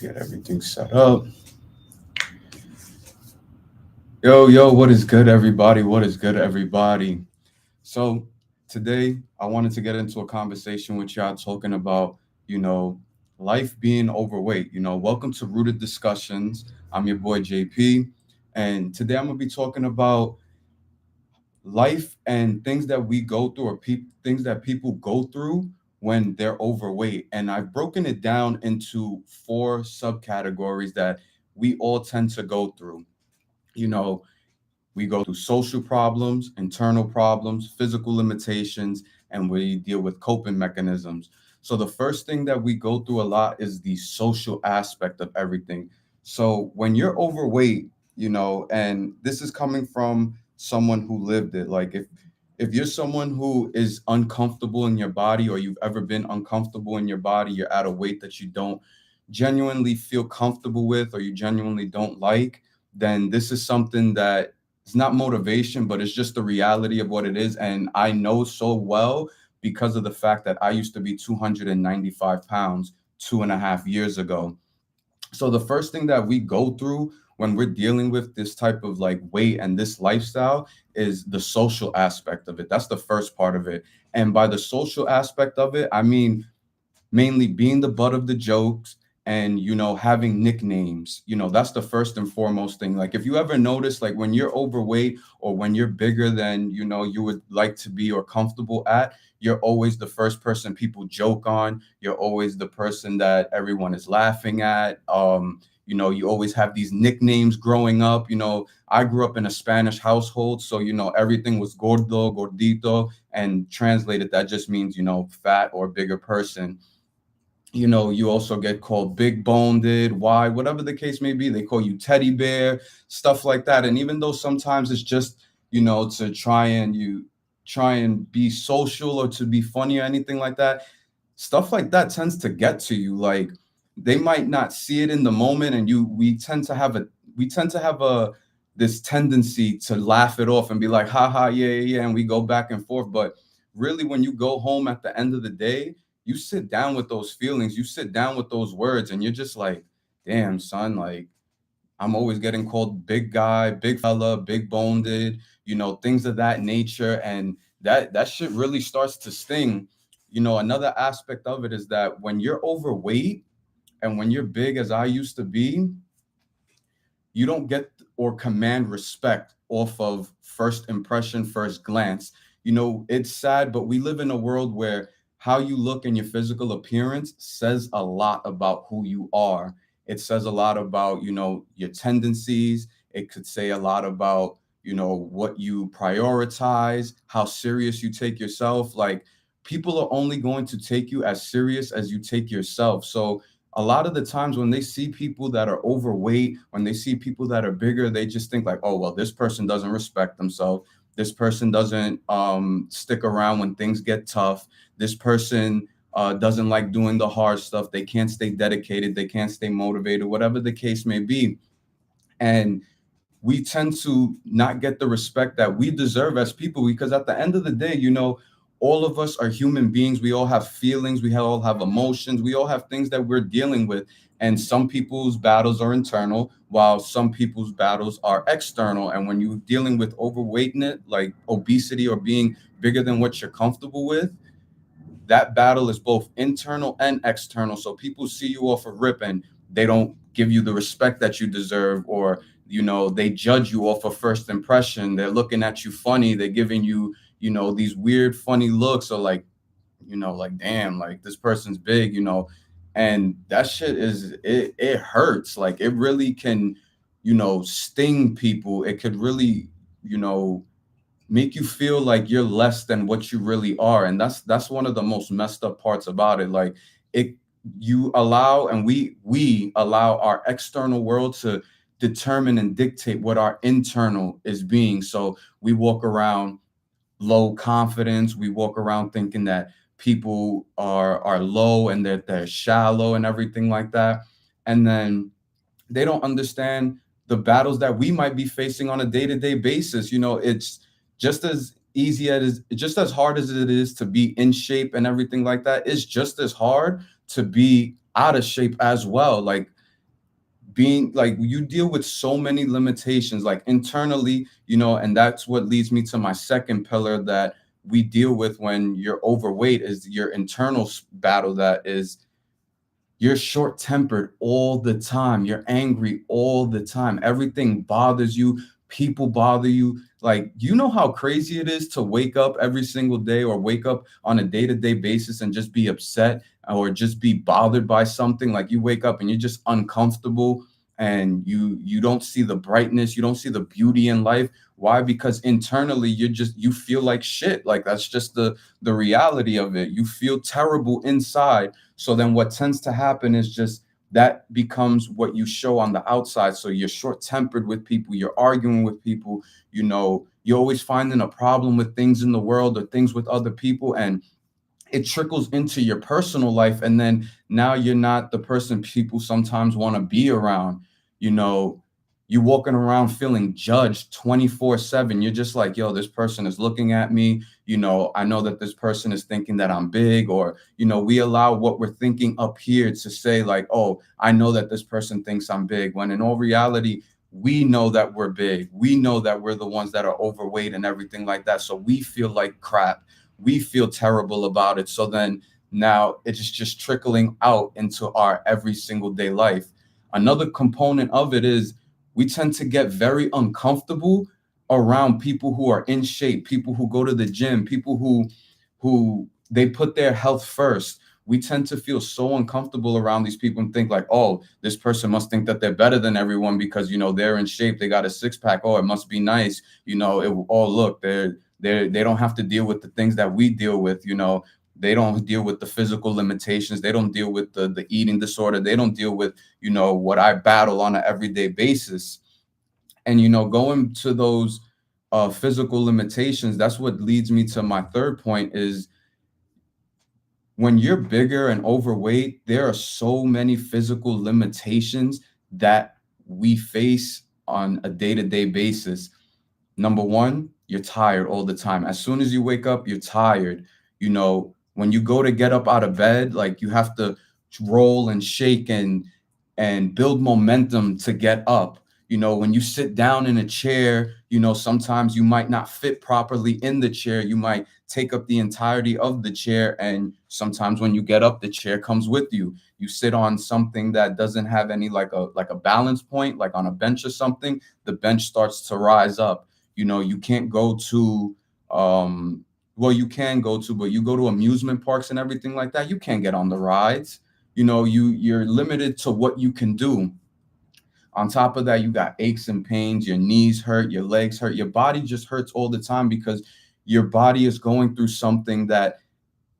Get everything set up. Yo, what is good, everybody? What is good, everybody? So, today I wanted to get into a conversation with y'all talking about, you know, life being overweight. Welcome to Rooted Discussions. I'm your boy JP, and today I'm going to be talking about life and things that we go through or things that people go through when they're overweight. And I've broken it down into four subcategories that we all tend to go through. You know, we go through social problems, internal problems, physical limitations, and we deal with coping mechanisms. So the first thing that we go through a lot is the social aspect of everything. So when you're overweight, and this is coming from someone who lived it. Like if you're someone who is uncomfortable in your body or you've ever been uncomfortable in your body, you're at a weight that you don't genuinely feel comfortable with or you genuinely don't like, then this is something that it's not motivation, but it's just the reality of what it is. And I know so well because of the fact that I used to be 295 pounds 2.5 years ago. So the first thing that we go through when we're dealing with this type of like weight and this lifestyle is the social aspect of it. That's the first part of it. And by the social aspect of it, I mean mainly being the butt of the jokes and having nicknames. That's the first and foremost thing. Like if you ever notice, like when you're overweight or when you're bigger than you would like to be or comfortable at, you're always the first person people joke on. You're always the person that everyone is laughing at. You always have these nicknames growing up. I grew up in a Spanish household, so everything was gordo, gordito, and translated that just means fat or bigger person. You also get called big boned, why, whatever the case may be. They call you teddy bear, stuff like that. And even though sometimes it's just, to try and be social or to be funny or anything like that, stuff like that tends to get to you. Like they might not see it in the moment, and we tend to have a this tendency to laugh it off and be like, ha ha, yeah, yeah, yeah, and we go back and forth. But really, when you go home at the end of the day, you sit down with those feelings, you sit down with those words, and you're just like, damn, son, like I'm always getting called big guy, big fella, big boned, things of that nature. And that shit really starts to sting. Another aspect of it is that when you're overweight and when you're big, as I used to be, you don't get or command respect off of first impression, first glance. It's sad, but we live in a world where how you look and your physical appearance says a lot about who you are. It says a lot about, your tendencies. It could say a lot about, what you prioritize, how serious you take yourself. Like people are only going to take you as serious as you take yourself. So a lot of the times when they see people that are overweight, when they see people that are bigger, they just think like, oh, well, this person doesn't respect themselves. This person doesn't stick around when things get tough. This person doesn't like doing the hard stuff. They can't stay dedicated. They can't stay motivated, whatever the case may be. And we tend to not get the respect that we deserve as people, because at the end of the day, all of us are human beings. We all have feelings. We all have emotions. We all have things that we're dealing with. And some people's battles are internal, while some people's battles are external. And when you're dealing with overweightness, like obesity or being bigger than what you're comfortable with, that battle is both internal and external. So people see you off a rip and they don't give you the respect that you deserve, or they judge you off of first impression. They're looking at you funny. They're giving you these weird funny looks, or like like, damn, like this person's big, and that shit it hurts. Like it really can sting people. It could really you know make you feel like you're less than what you really are. And that's one of the most messed up parts about it. Like it you allow and we allow our external world to determine and dictate what our internal is being. So we walk around low confidence. We walk around thinking that people are low and that they're shallow and everything like that. And then they don't understand the battles that we might be facing on a day-to-day basis. It's just as just as hard as it is to be in shape and everything like that. It's just as hard to be out of shape as well. Like being like, you deal with so many limitations like internally, and that's what leads me to my second pillar that we deal with when you're overweight, is your internal battle. That is, you're short tempered all the time. You're angry all the time. Everything bothers you. People bother you. Like, you know how crazy it is to wake up every single day, or wake up on a day to day basis and just be upset or just be bothered by something. Like, you wake up and you're just uncomfortable, and you don't see the brightness. You don't see the beauty in life. Why? Because internally you feel like shit. Like, that's just the reality of it. You feel terrible inside. So then what tends to happen is just that becomes what you show on the outside. So you're short tempered with people, you're arguing with people, you're always finding a problem with things in the world or things with other people. And it trickles into your personal life. And then now you're not the person people sometimes want to be around. You know, you walking around feeling judged 24/7. You're just like, yo, this person is looking at me. I know that this person is thinking that I'm big, or, we allow what we're thinking up here to say, like, oh, I know that this person thinks I'm big, when in all reality, we know that we're big. We know that we're the ones that are overweight and everything like that. So we feel like crap. We feel terrible about it. So then now it's just trickling out into our every single day life. Another component of it is we tend to get very uncomfortable around people who are in shape, people who go to the gym, people who they put their health first. We tend to feel so uncomfortable around these people and think like, oh, this person must think that they're better than everyone because, they're in shape, they got a six pack. Oh, it must be nice. Look, they don't have to deal with the things that we deal with. They don't deal with the physical limitations. They don't deal with the eating disorder. They don't deal with, what I battle on an everyday basis. And, going to those physical limitations, that's what leads me to my third point is, when you're bigger and overweight, there are so many physical limitations that we face on a day-to-day basis. Number one, you're tired all the time. As soon as you wake up, you're tired. When you go to get up out of bed, like, you have to roll and shake and build momentum to get up. When you sit down in a chair, sometimes you might not fit properly in the chair. You might take up the entirety of the chair. And sometimes when you get up, the chair comes with you. You sit on something that doesn't have any, like a balance point, like on a bench or something, the bench starts to rise up. You can't go to, well, you can go to, but you go to amusement parks and everything like that, you can't get on the rides. You're limited to what you can do. On top of that, you got aches and pains, your knees hurt, your legs hurt, your body just hurts all the time because your body is going through something that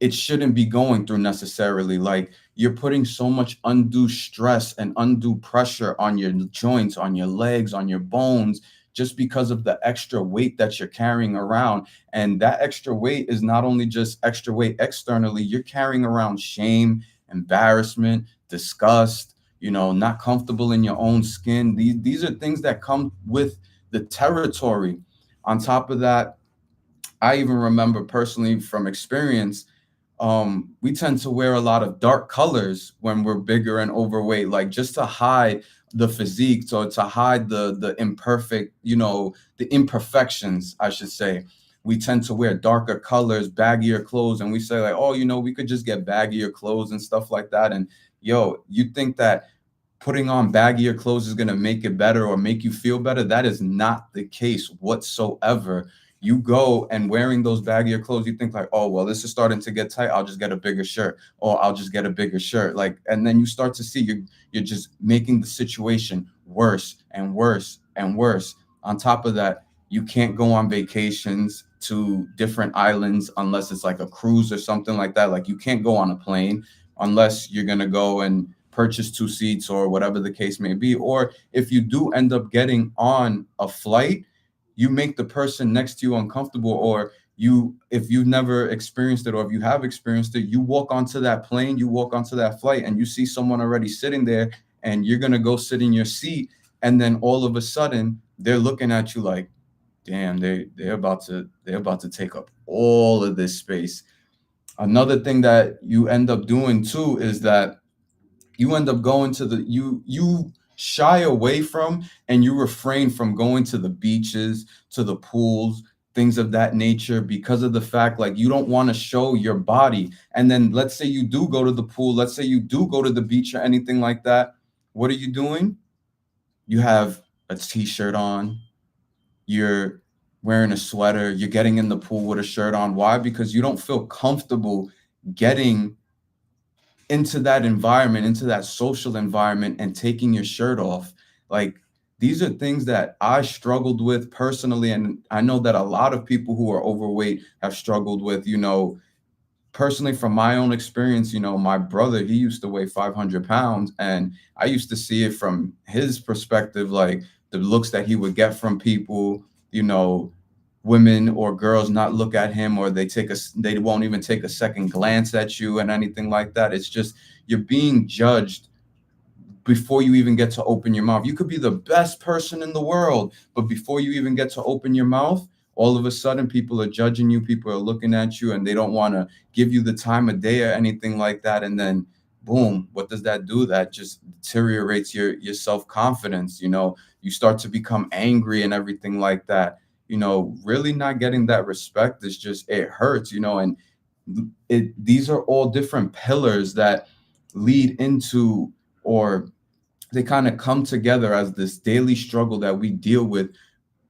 it shouldn't be going through necessarily. Like, you're putting so much undue stress and undue pressure on your joints, on your legs, on your bones, just because of the extra weight that you're carrying around. And that extra weight is not only just extra weight externally, you're carrying around shame, embarrassment, disgust, not comfortable in your own skin. These are things that come with the territory. On top of that, I even remember personally from experience, we tend to wear a lot of dark colors when we're bigger and overweight, like, just to hide the physique, so to hide the imperfect, the imperfections, I should say. We tend to wear darker colors, baggier clothes, and we say like, oh, we could just get baggier clothes and stuff like that. And yo, you think that putting on baggier clothes is going to make it better or make you feel better? That is not the case whatsoever. You go and wearing those baggier clothes, you think like, oh, well, this is starting to get tight, I'll just get a bigger shirt, or I'll just get a bigger shirt. Like, and then you start to see you're just making the situation worse and worse and worse. On top of that, you can't go on vacations to different islands unless it's like a cruise or something like that. Like, you can't go on a plane unless you're going to go and purchase two seats or whatever the case may be. Or if you do end up getting on a flight, you make the person next to you uncomfortable. Or if you've never experienced it, or if you have experienced it, you walk onto that plane, you walk onto that flight, and you see someone already sitting there, and you're going to go sit in your seat. And then all of a sudden they're looking at you like, damn, they're about to take up all of this space. Another thing that you end up doing too is that you end up going to shy away from, and you refrain from going to the beaches, to the pools, things of that nature, because of the fact like you don't want to show your body. And then let's say you do go to the pool, let's say you do go to the beach or anything like that. What are you doing? You have a t-shirt on, you're wearing a sweater, you're getting in the pool with a shirt on. Why? Because you don't feel comfortable getting into that environment, into that social environment, and taking your shirt off. Like, these are things that I struggled with personally. And I know that a lot of people who are overweight have struggled with, personally, from my own experience. My brother, he used to weigh 500 pounds, and I used to see it from his perspective, like the looks that he would get from people, you know, women or girls not look at him, or they won't even take a second glance at you and anything like that. It's just you're being judged before you even get to open your mouth. You could be the best person in the world, but before you even get to open your mouth, all of a sudden people are judging you, people are looking at you, and they don't want to give you the time of day or anything like that. And then boom, what does that do? That just deteriorates your self-confidence. You start to become angry and everything like that. Really not getting that respect is just, it hurts. And these are all different pillars that lead into, or they kind of come together as this daily struggle that we deal with,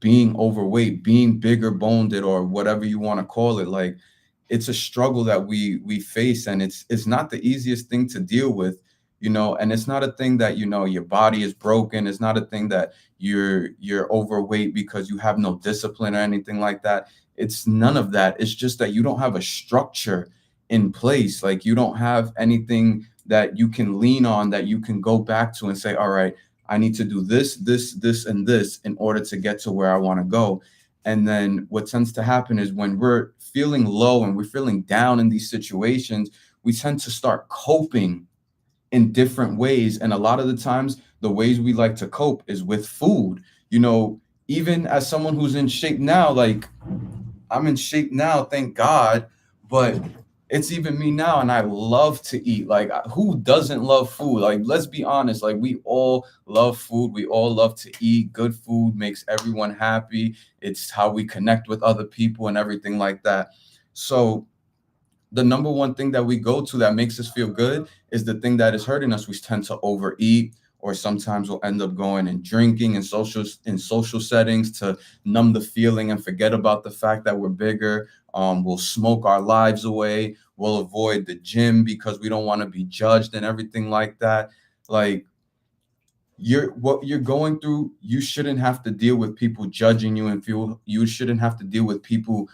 being overweight, being bigger boned, or whatever you want to call it. Like, it's a struggle that we face, and it's not the easiest thing to deal with. And it's not a thing that, your body is broken. It's not a thing that you're overweight because you have no discipline or anything like that. It's none of that. It's just that you don't have a structure in place. Like, you don't have anything that you can lean on, that you can go back to and say, all right, I need to do this, this, and this in order to get to where I want to go. And then what tends to happen is when we're feeling low and we're feeling down in these situations, we tend to start coping in different ways. And a lot of the times, the ways we like to cope is with food. Even as someone who's in shape now, like, I'm in shape now, thank God, but it's even me now, and I love to eat. Like, who doesn't love food? Like, let's be honest, like, we all love food. We all love to eat. Good food makes everyone happy. It's how we connect with other people and everything like that. So the number one thing that we go to that makes us feel good is the thing that is hurting us. We tend to overeat, or sometimes we'll end up going and drinking in social settings to numb the feeling and forget about the fact that we're bigger. We'll smoke our lives away. We'll avoid the gym because we don't want to be judged and everything like that. Like, what you're going through, you shouldn't have to deal with people judging you, and feel you shouldn't have to deal with people,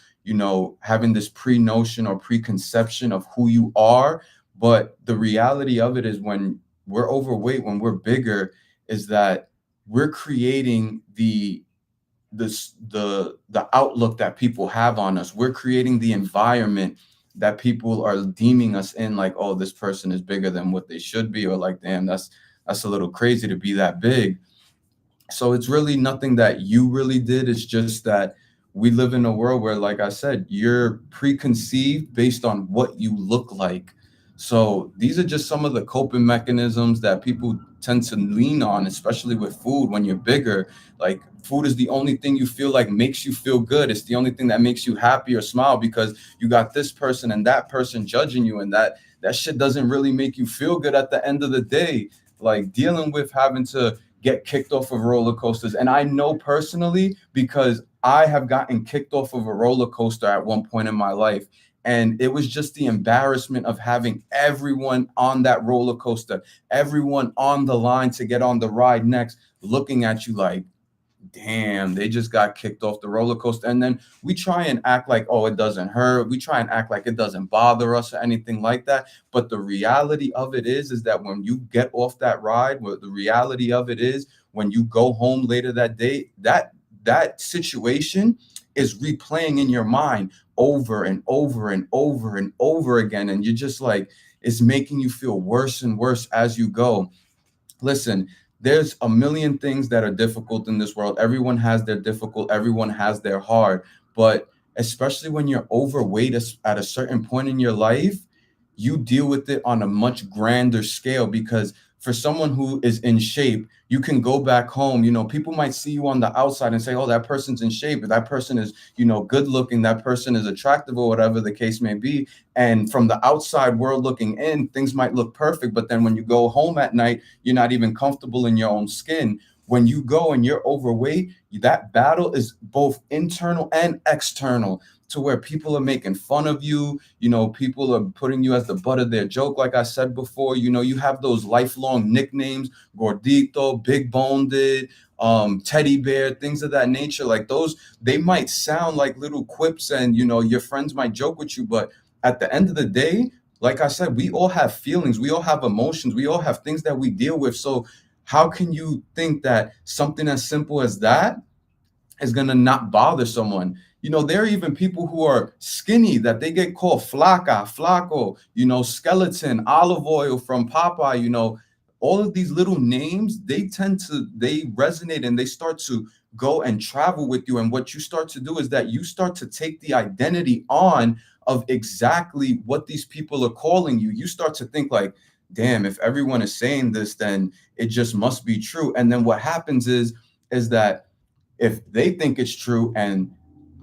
having this pre-notion or preconception of who you are. But the reality of it is, when we're overweight, when we're bigger, is that we're creating the outlook that people have on us. We're creating the environment that people are deeming us in, like, oh, this person is bigger than what they should be, or like, damn, that's a little crazy to be that big. So it's really nothing that you really did. It's just that we live in a world where, like I said, you're preconceived based on what you look like. So these are just some of the coping mechanisms that people tend to lean on, especially with food. When you're bigger, like, food is the only thing you feel like makes you feel good. It's the only thing that makes you happy or smile, because you got this person and that person judging you, and that shit doesn't really make you feel good at the end of the day. Like, dealing with having to get kicked off of roller coasters. And I know personally, because I have gotten kicked off of a roller coaster at one point in my life. And it was just the embarrassment of having everyone on that roller coaster, everyone on the line to get on the ride next, looking at you like, damn, they just got kicked off the roller coaster. And then we try and act like, oh, it doesn't hurt. We try and act like it doesn't bother us or anything like that. But the reality of it is that when you get off that ride, well, the reality of it is, when you go home later that day, that situation is replaying in your mind over and over and over and over again. And you're just like, it's making you feel worse and worse as you go. Listen, there's a million things that are difficult in this world. Everyone has their difficult, everyone has their hard. But especially when you're overweight at a certain point in your life, you deal with it on a much grander scale, because for someone who is in shape, you can go back home. People might see you on the outside and say, oh, that person's in shape, or that person is, good looking, that person is attractive, or whatever the case may be. And from the outside world looking in, things might look perfect. But then when you go home at night, you're not even comfortable in your own skin. When you go and you're overweight, that battle is both internal and external, to where people are making fun of you. People are putting you as the butt of their joke. Like I said before, you have those lifelong nicknames: gordito, big boned, teddy bear, things of that nature. Like those, they might sound like little quips, and your friends might joke with you, but at the end of the day, like I said, we all have feelings, we all have emotions, we all have things that we deal with. So how can you think that something as simple as that is going to not bother someone? There are even people who are skinny that they get called flaca, flaco, skeleton, olive oil from Popeye. All of these little names, they resonate, and they start to go and travel with you. And what you start to do is that you start to take the identity on of exactly what these people are calling you. You start to think like, damn, if everyone is saying this, then it just must be true. And then what happens is that if they think it's true and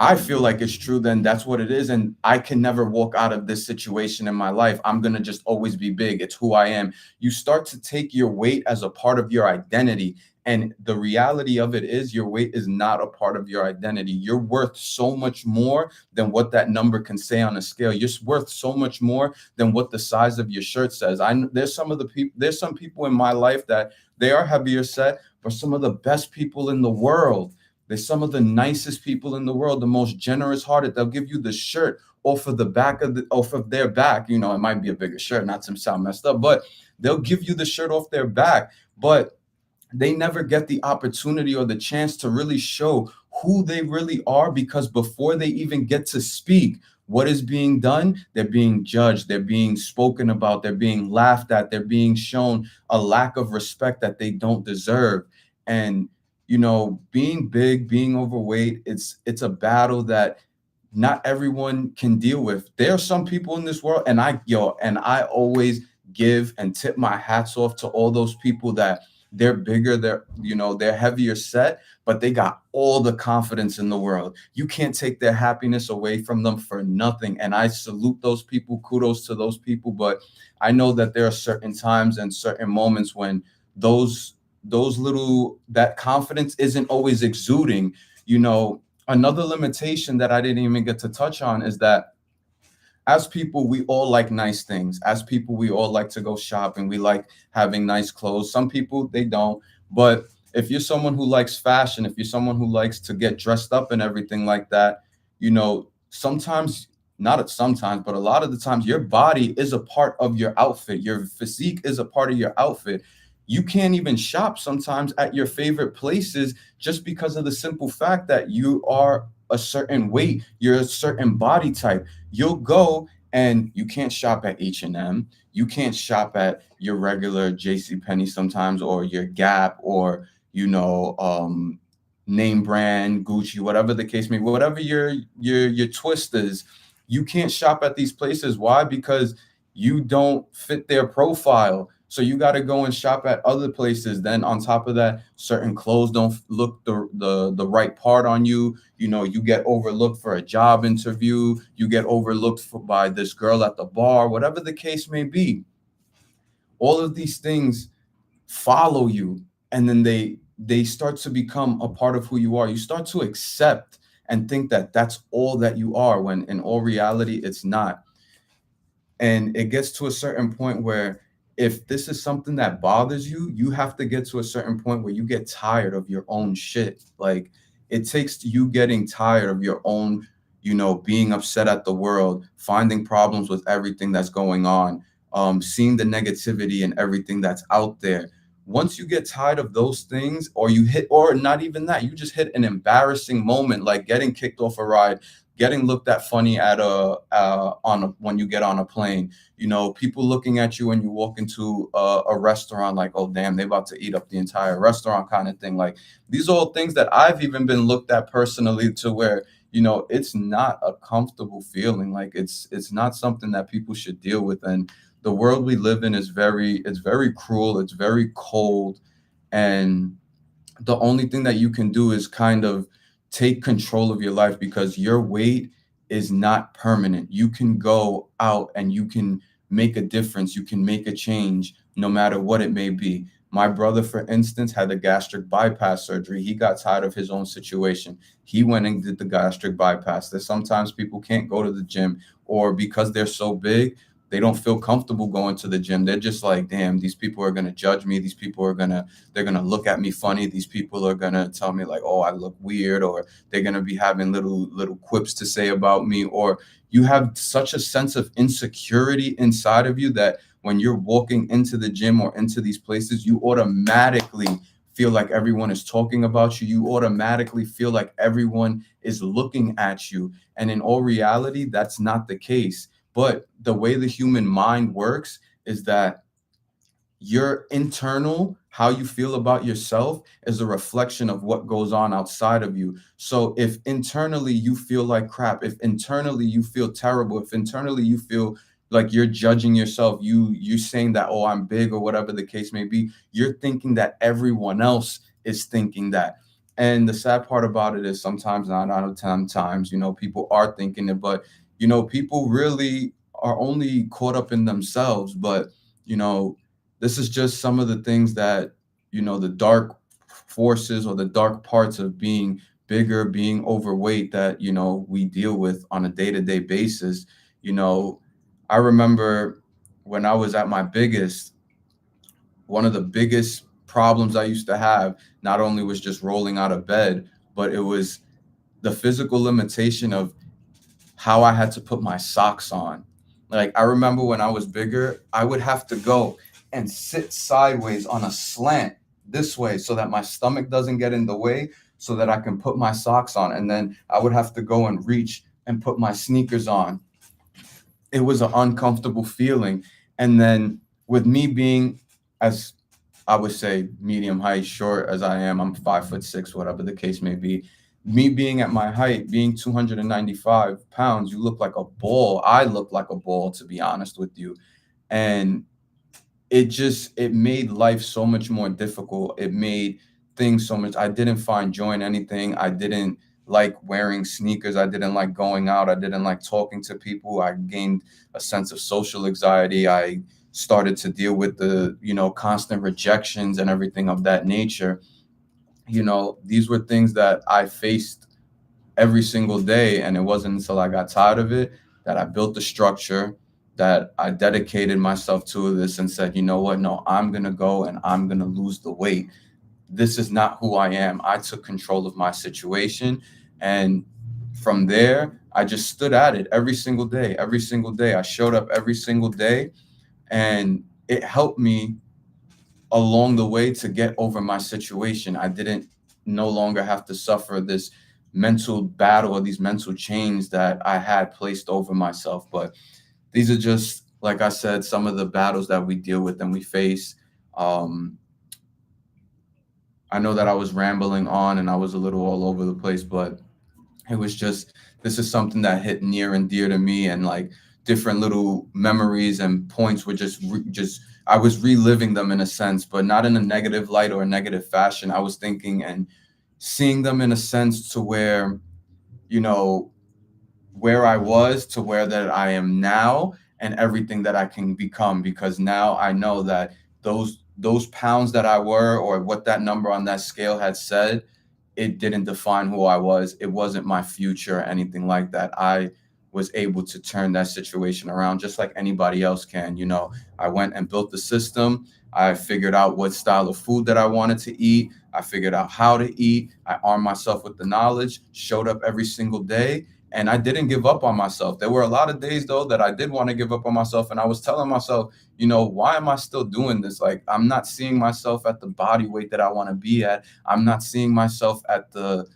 I feel like it's true, then that's what it is. And I can never walk out of this situation in my life. I'm going to just always be big. It's who I am. You start to take your weight as a part of your identity. And the reality of it is, your weight is not a part of your identity. You're worth so much more than what that number can say on a scale. You're worth so much more than what the size of your shirt says. There's some people in my life that they are heavier set, but some of the best people in the world. They're some of the nicest people in the world, the most generous hearted. They'll give you the shirt off of their back. It might be a bigger shirt, not to sound messed up, but they'll give you the shirt off their back. But they never get the opportunity or the chance to really show who they really are, because before they even get to speak, what is being done? They're being judged, they're being spoken about, they're being laughed at, they're being shown a lack of respect that they don't deserve. And being big, being overweight, it's a battle that not everyone can deal with. There are some people in this world, and I always give and tip my hats off to all those people that they're bigger, they're heavier set, but they got all the confidence in the world. You can't take their happiness away from them for nothing. And I salute those people, kudos to those people. But I know that there are certain times and certain moments when that confidence isn't always exuding. Another limitation that I didn't even get to touch on is that as people, we all like nice things. As people, we all like to go shopping. We like having nice clothes. Some people, they don't. But if you're someone who likes fashion, if you're someone who likes to get dressed up and everything like that, sometimes, not sometimes, but a lot of the times, your body is a part of your outfit. Your physique is a part of your outfit. You can't even shop sometimes at your favorite places just because of the simple fact that you are a certain weight, you're a certain body type. You'll go and you can't shop at H&M. You can't shop at your regular JCPenney sometimes, or your Gap, or name brand Gucci, whatever the case may be, whatever your twist is. You can't shop at these places. Why? Because you don't fit their profile. So you got to go and shop at other places. Then on top of that, certain clothes don't look the right part on you. You get overlooked for a job interview. You get overlooked by this girl at the bar, whatever the case may be. All of these things follow you, and then they start to become a part of who you are. You start to accept and think that that's all that you are, when in all reality, it's not. And it gets to a certain point where, if this is something that bothers you, you have to get to a certain point where you get tired of your own shit. Like, it takes you getting tired of your own, being upset at the world, finding problems with everything that's going on, seeing the negativity and everything that's out there. Once you get tired of those things, or not even that, you just hit an embarrassing moment, like getting kicked off a ride, getting looked at funny when you get on a plane, people looking at you when you walk into a restaurant, like, oh damn, they about to eat up the entire restaurant, kind of thing. Like, these are all things that I've even been looked at personally, to where it's not a comfortable feeling. Like it's not something that people should deal with. And the world we live in is very cruel, it's very cold, and the only thing that you can do is kind of take control of your life, because your weight is not permanent. You can go out and you can make a difference. You can make a change no matter what it may be. My brother, for instance, had a gastric bypass surgery. He got tired of his own situation. He went and did the gastric bypass. There's sometimes people can't go to the gym, or because they're so big, they don't feel comfortable going to the gym. They're just like, damn, these people are going to judge me. These people are going to they're gonna look at me funny. These people are gonna tell me like, oh, I look weird, or they're gonna be having little quips to say about me. Or you have such a sense of insecurity inside of you that when you're walking into the gym or into these places, you automatically feel like everyone is talking about you. You automatically feel like everyone is looking at you. And in all reality, that's not the case. But the way the human mind works is that your internal, how you feel about yourself, is a reflection of what goes on outside of you. So if internally you feel like crap, if internally you feel terrible, if internally you feel like you're judging yourself, you saying that, oh, I'm big, or whatever the case may be, you're thinking that everyone else is thinking that. And the sad part about it is, sometimes, 9 out of 10 times, people are thinking it, but people really are only caught up in themselves. But you know this is just some of the things that, the dark forces, or the dark parts of being bigger, being overweight, that, we deal with on a day-to-day basis. You know, I remember when I was at my biggest, one of the biggest problems I used to have not only was just rolling out of bed, but it was the physical limitation of how I had to put my socks on. Like, I remember when I was bigger, I would have to go and sit sideways on a slant this way so that my stomach doesn't get in the way, so that I can put my socks on. And then I would have to go and reach and put my sneakers on. It was an uncomfortable feeling. And then, with me being, as I would say, medium height, short as I am, I'm 5'6", whatever the case may be. Me being at my height, being 295 pounds, you look like a ball. I look like a ball, to be honest with you. And it made life so much more difficult. It made things so much. I didn't find joy in anything. I didn't like wearing sneakers. I didn't like going out. I didn't like talking to people. I gained a sense of social anxiety. I started to deal with the, constant rejections and everything of that nature. These were things that I faced every single day. And it wasn't until I got tired of it that I built the structure, that I dedicated myself to this and said, you know what? No, I'm going to go and I'm going to lose the weight. This is not who I am. I took control of my situation. And from there, I just stood at it every single day. Every single day. I showed up every single day, and it helped me along the way to get over my situation. I didn't no longer have to suffer this mental battle, or these mental chains that I had placed over myself. But these are just, like I said, some of the battles that we deal with and we face. Um, I know that I was rambling on and I was a little all over the place, but it was just, this is something that hit near and dear to me, and like different little memories and points were just I was reliving them in a sense, but not in a negative light or a negative fashion. I was thinking and seeing them in a sense to where, you know, where I was to where that I am now, and everything that I can become, because now I know that those pounds that I were, or what that number on that scale had said, it didn't define who I was. It wasn't my future or anything like that. I was able to turn that situation around just like anybody else can. I went and built the system. I figured out what style of food that I wanted to eat. I figured out how to eat. I armed myself with the knowledge, showed up every single day, and I didn't give up on myself. There were a lot of days though that I did want to give up on myself, and I was telling myself, why am I still doing this? Like, I'm not seeing myself at the body weight that I want to be at. I'm not seeing myself at the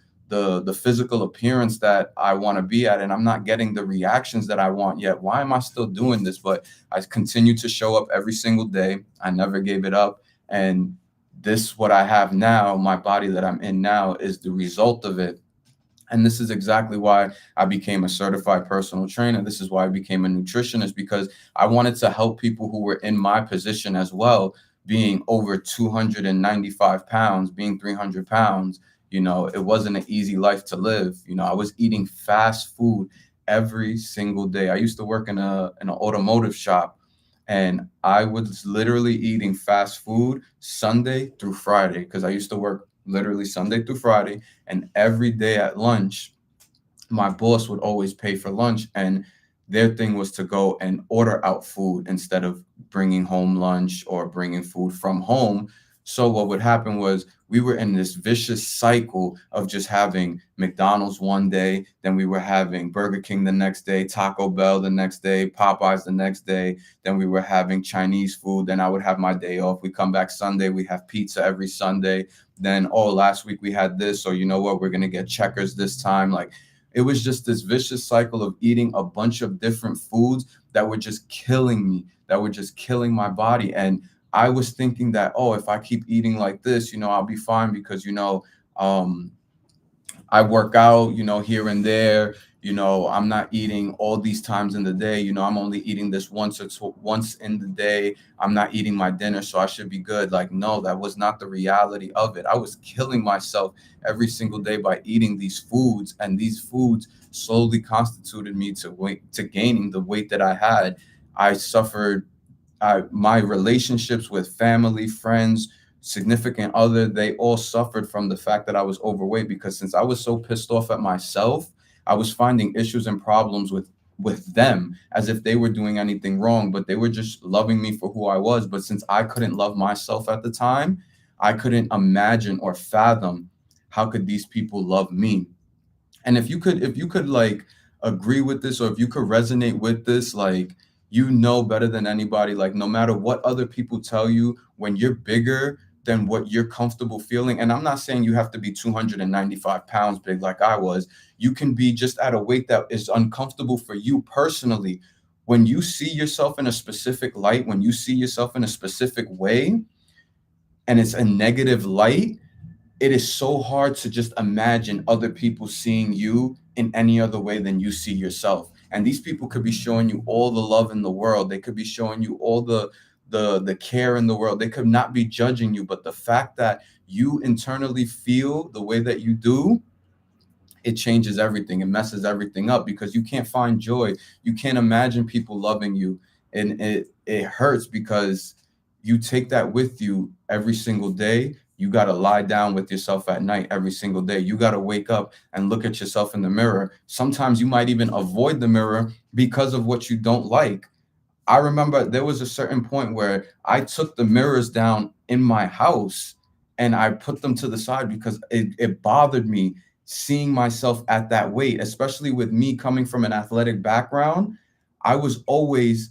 physical appearance that I want to be at, and I'm not getting the reactions that I want yet. Why am I still doing this? But I continue to show up every single day. I never gave it up, and this, what I have now, my body that I'm in now, is the result of it. And this is exactly why I became a certified personal trainer. This is why I became a nutritionist, because I wanted to help people who were in my position as well, being over 295 pounds, being 300 pounds. It wasn't an easy life to live. I was eating fast food every single day. I used to work in an automotive shop, and I was literally eating fast food Sunday through Friday, because I used to work literally Sunday through Friday, and every day at lunch my boss would always pay for lunch, and their thing was to go and order out food instead of bringing home lunch or bringing food from home. So what would happen was we were in this vicious cycle of just having McDonald's one day, then we were having Burger King the next day, Taco Bell the next day, Popeyes the next day, then we were having Chinese food, then I would have my day off. We come back Sunday, we have pizza every Sunday. Then, oh, last week we had this, so you know what, we're going to get Checkers this time. Like, it was just this vicious cycle of eating a bunch of different foods that were just killing me, that were just killing my body. And I was thinking that, oh, if I keep eating like this, I'll be fine, because, um, I work out, here and there. I'm not eating all these times in the day. I'm only eating this once in the day. I'm not eating my dinner, so I should be good. Like, no, that was not the reality of it. I was killing myself every single day by eating these foods, and these foods slowly constituted me to gaining the weight that I had. I suffered. My relationships with family, friends, significant other, they all suffered from the fact that I was overweight, because since I was so pissed off at myself, I was finding issues and problems with them, as if they were doing anything wrong, but they were just loving me for who I was. But since I couldn't love myself at the time, I couldn't imagine or fathom how could these people love me. And if you could like agree with this, or if you could resonate with this, like, better than anybody, like, no matter what other people tell you, when you're bigger than what you're comfortable feeling. And I'm not saying you have to be 295 pounds big like I was. You can be just at a weight that is uncomfortable for you personally. When you see yourself in a specific light, when you see yourself in a specific way, and it's a negative light, it is so hard to just imagine other people seeing you in any other way than you see yourself. And these people could be showing you all the love in the world. They could be showing you all the care in the world. They could not be judging you, but the fact that you internally feel the way that you do, it changes everything. It messes everything up, because you can't find joy. You can't imagine people loving you. And it hurts, because you take that with you every single day. You got to lie down with yourself at night every single day. You got to wake up and look at yourself in the mirror. Sometimes you might even avoid the mirror because of what you don't like. I remember there was a certain point where I took the mirrors down in my house, and I put them to the side, because it bothered me seeing myself at that weight, especially with me coming from an athletic background. I was always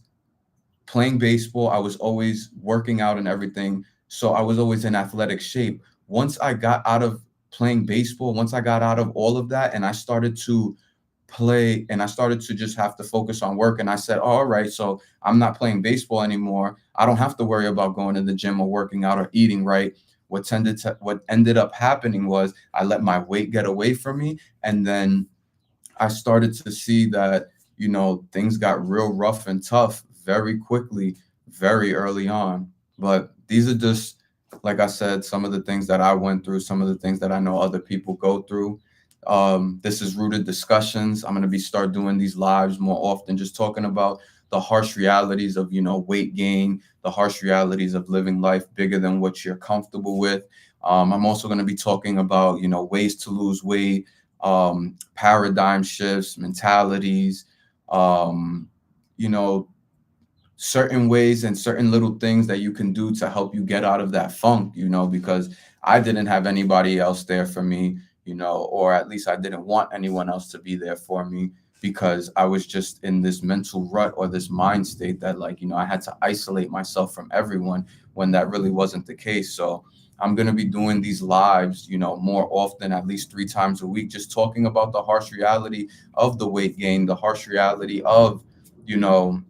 playing baseball, I was always working out and everything. So I was always in athletic shape. Once I got out of playing baseball, once I got out of all of that, and I started to play, and I started to just have to focus on work, and I said, oh, all right, so I'm not playing baseball anymore. I don't have to worry about going to the gym or working out or eating right. What ended up happening was I let my weight get away from me, and then I started to see that, things got real rough and tough very quickly, very early on. But these are just, like I said, some of the things that I went through, some of the things that I know other people go through. This is Rooted Discussions. I'm going to be start doing these lives more often, just talking about the harsh realities of, weight gain, the harsh realities of living life bigger than what you're comfortable with. I'm also going to be talking about, ways to lose weight, paradigm shifts, mentalities, um, you know, certain ways and certain little things that you can do to help you get out of that funk, because I didn't have anybody else there for me, or at least I didn't want anyone else to be there for me, because I was just in this mental rut or this mind state that, like, I had to isolate myself from everyone, when that really wasn't the case. So I'm going to be doing these lives, more often, at least 3 times a week, just talking about the harsh reality of the weight gain, the harsh reality of, you know,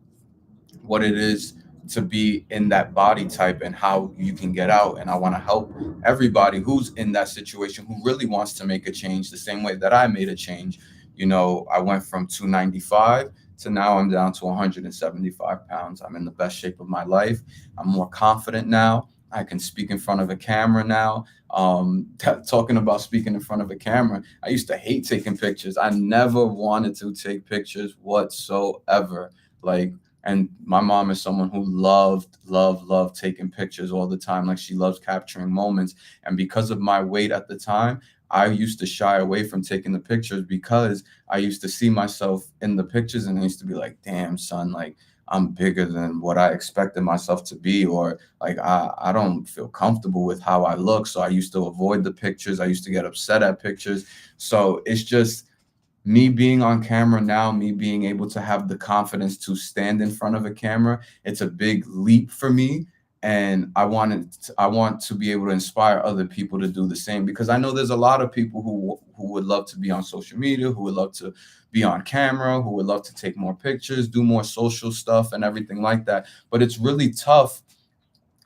what it is to be in that body type and how you can get out. And I want to help everybody who's in that situation who really wants to make a change the same way that I made a change. I went from 295 to now I'm down to 175 pounds. I'm in the best shape of my life. I'm more confident now. I can speak in front of a camera now. Talking about speaking in front of a camera, I used to hate taking pictures. I never wanted to take pictures whatsoever. Like, and my mom is someone who loved taking pictures all the time. Like, she loves capturing moments. And because of my weight at the time, I used to shy away from taking the pictures because I used to see myself in the pictures and I used to be like, damn, son, like, I'm bigger than what I expected myself to be, or like I don't feel comfortable with how I look. So I used to avoid the pictures. I used to get upset at pictures. So it's just me being on camera now, me being able to have the confidence to stand in front of a camera. It's a big leap for me. And I want to be able to inspire other people to do the same, because I know there's a lot of people who would love to be on social media, who would love to be on camera, who would love to take more pictures, do more social stuff and everything like that. But it's really tough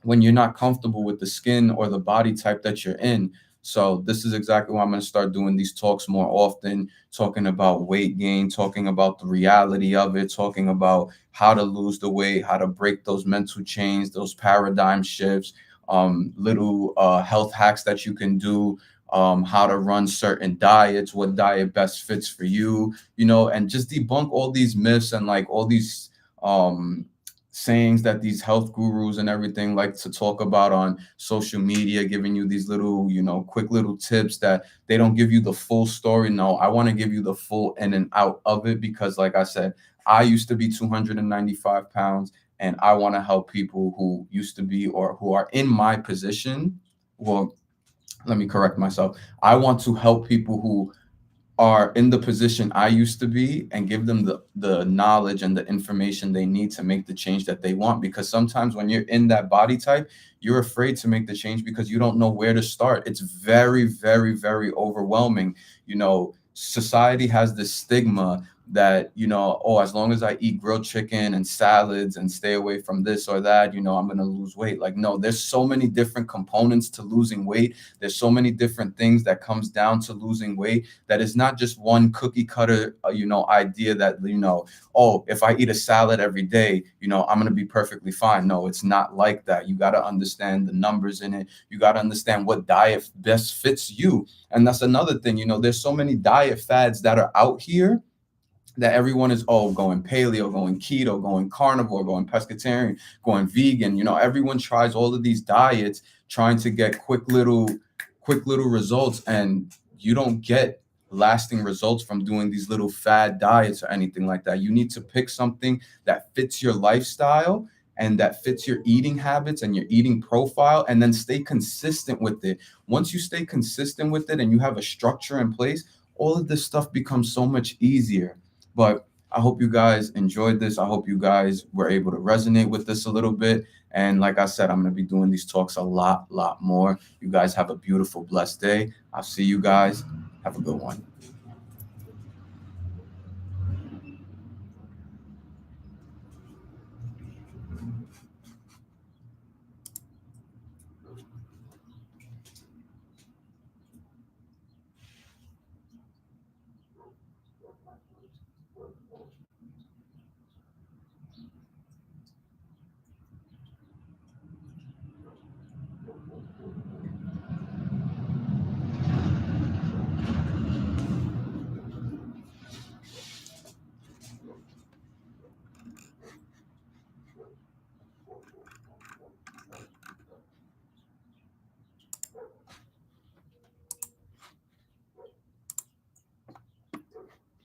when you're not comfortable with the skin or the body type that you're in. So this is exactly why I'm going to start doing these talks more often, talking about weight gain, talking about the reality of it, talking about how to lose the weight, how to break those mental chains, those paradigm shifts, little health hacks that you can do, how to run certain diets, what diet best fits for you, and just debunk all these myths and like all these um sayings that these health gurus and everything like to talk about on social media, giving you these little, quick little tips that they don't give you the full story. No, I want to give you the full in and out of it, because like I said, I used to be 295 pounds, and I want to help people who used to be or who are in my position. Well, let me correct myself. I want to help people who are in the position I used to be and give them the knowledge and the information they need to make the change that they want. Because sometimes when you're in that body type, you're afraid to make the change because you don't know where to start. It's very, very, very overwhelming. Society has this stigma that, oh, as long as I eat grilled chicken and salads and stay away from this or that, I'm going to lose weight. Like, no, there's so many different components to losing weight. There's so many different things that comes down to losing weight, that is not just one cookie cutter, idea that, oh, if I eat a salad every day, I'm going to be perfectly fine. No, it's not like that. You got to understand the numbers in it. You got to understand what diet best fits you. And that's another thing, there's so many diet fads that are out here that everyone is, oh, going paleo, going keto, going carnivore, going pescatarian, going vegan. Everyone tries all of these diets trying to get quick little results, and you don't get lasting results from doing these little fad diets or anything like that. You need to pick something that fits your lifestyle and that fits your eating habits and your eating profile, and then stay consistent with it. Once you stay consistent with it and you have a structure in place, all of this stuff becomes so much easier. But I hope you guys enjoyed this. I hope you guys were able to resonate with this a little bit. And like I said, I'm going to be doing these talks a lot more. You guys have a beautiful, blessed day. I'll see you guys. Have a good one.